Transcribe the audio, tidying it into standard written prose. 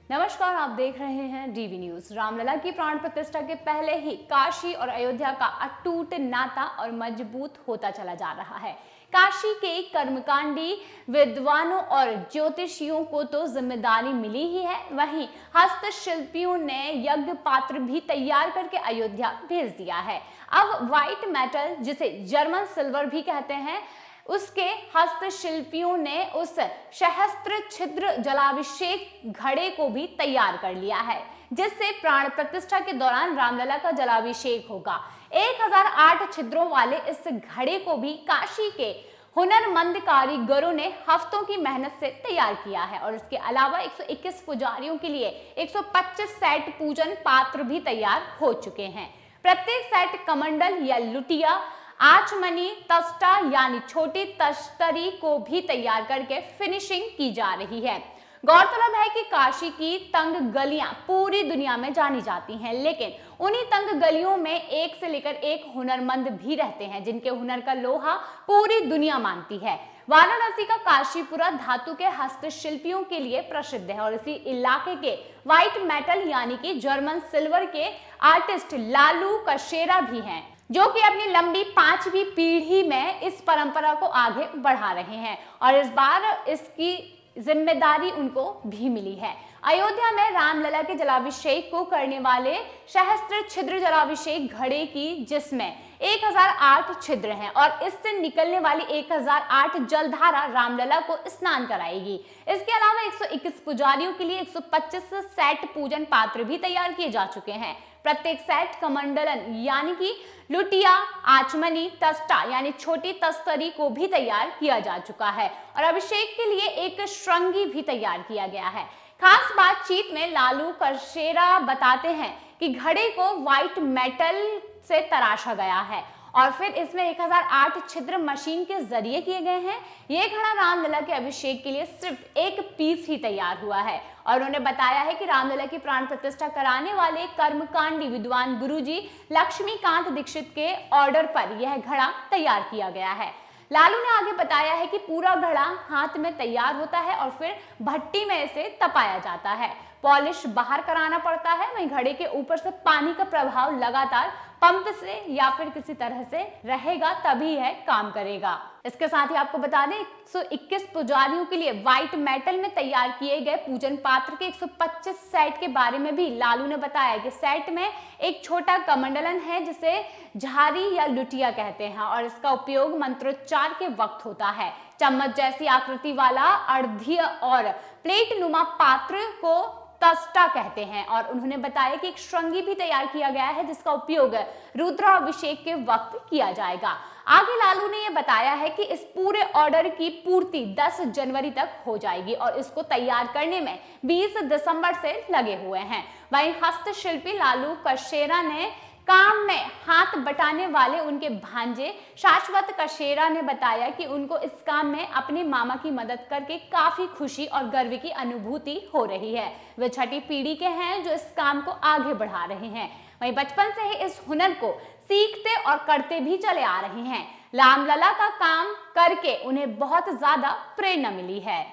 नमस्कार, आप देख रहे हैं डीवी न्यूज। रामलला की प्राण प्रतिष्ठा के पहले ही काशी और अयोध्या का अटूट नाता और मजबूत होता चला जा रहा है। काशी के कर्मकांडी विद्वानों और ज्योतिषियों को तो जिम्मेदारी मिली ही है, वहीं हस्तशिल्पियों ने यज्ञ पात्र भी तैयार करके अयोध्या भेज दिया है। अब व्हाइट मेटल, जिसे जर्मन सिल्वर भी कहते हैं, उसके हस्तशिल्पियों ने उस सहस्त्र छिद्र जलाभिषेक घड़े को भी तैयार कर लिया है, जिससे प्राण प्रतिष्ठा के दौरान रामलला का जलाभिषेक होगा। 1008 छिद्रों वाले इस घड़े को भी काशी के हुनरमंद कारीगरों ने हफ्तों की मेहनत से तैयार किया है और इसके अलावा 121 पुजारियों के लिए 125 सेट पूजन पात्र भी तैयार हो चुके हैं। प्रत्येक सेट कमंडल या लुटिया, आचमनी, तस्टा यानी छोटी तश्तरी को भी तैयार करके फिनिशिंग की जा रही है। गौरतलब है कि काशी की तंग गलियां पूरी दुनिया में जानी जाती हैं, लेकिन उन्हीं तंग गलियों में एक से लेकर एक हुनरमंद भी रहते हैं, जिनके हुनर का लोहा पूरी दुनिया मानती है। वाराणसी का काशीपुरा धातु के हस्तशिल्पियों के लिए प्रसिद्ध है और इसी इलाके के व्हाइट मेटल यानी कि जर्मन सिल्वर के आर्टिस्ट लालू कशेरा भी हैं, जो कि अपनी लंबी 5वीं पीढ़ी में इस परंपरा को आगे बढ़ा रहे हैं और इस बार इसकी जिम्मेदारी उनको भी मिली है। अयोध्या में रामलला के जलाभिषेक को करने वाले सहस्त्र छिद्र जलाभिषेक घड़े की, जिसमें 1008 छिद्र हैं और इससे निकलने वाली 1008 जलधारा रामलला को स्नान कराएगी। इसके अलावा 121 पुजारियों के लिए 125 सेट पूजन पात्र भी तैयार किए जा चुके हैं। प्रत्येक सेट कमंडलन यानी कि लुटिया, आचमनी, तस्टा यानी छोटी तस्तरी को भी तैयार किया जा चुका है और अभिषेक के लिए एक श्रृंगी भी तैयार किया गया है। खास बातचीत में लालू कशेरा बताते हैं कि घड़े को व्हाइट मेटल से तराशा गया है और फिर इसमें 1008 छिद्र मशीन के जरिए किए गए हैं। ये घड़ा रामलला के अभिषेक के लिए सिर्फ एक पीस ही तैयार हुआ है और उन्होंने बताया है कि रामलला की प्राण प्रतिष्ठा कराने वाले कर्मकांडी विद्वान गुरुजी लक्ष्मीकांत दीक्षित के ऑर्डर पर यह घड़ा तैयार किया गया है। लालू ने आगे बताया है कि पूरा घड़ा हाथ में तैयार होता है और फिर भट्टी में इसे तपाया जाता है। पॉलिश बाहर कराना पड़ता है, वहीं घड़े के ऊपर से पानी का प्रभाव लगातार पंप से या फिर किसी तरह से रहेगा, तभी यह काम करेगा। इसके साथ ही आपको बता दें, 121 पुजारियों के लिए व्हाइट मेटल में तैयार किए गए पूजन पात्र के 125 सेट के बारे में भी लालू ने बताया कि सेट में एक छोटा कमंडलन है, जिसे झारी या लुटिया कहते हैं और इसका उपयोग मंत्रोच्चार के वक्त होता है। चम्मच जैसी आकृति वाला अर्धीय और प्लेट नुमा पात्र को तस्टा कहते हैं और उन्होंने बताया कि एक श्रृंगी भी तैयार किया गया है, जिसका उपयोग रुद्राभिषेक के वक्त किया जाएगा। आगे लालू ने यह बताया है कि इस पूरे ऑर्डर की पूर्ति 10 जनवरी तक हो जाएगी और इसको तैयार करने में 20 दिसंबर से लगे हुए हैं। वहीं हस्तशिल्पी लालू कशेरा ने काम में हाथ बटाने वाले उनके भांजे शाश्वत कशेरा ने बताया कि उनको इस काम में अपने मामा की मदद करके काफी खुशी और गर्व की अनुभूति हो रही है। वे छठी पीढ़ी के हैं जो इस काम को आगे बढ़ा रहे हैं। वहीं बचपन से ही इस हुनर को सीखते और करते भी चले आ रहे हैं। रामलला का काम करके उन्हें बहुत ज्यादा प्रेरणा मिली है।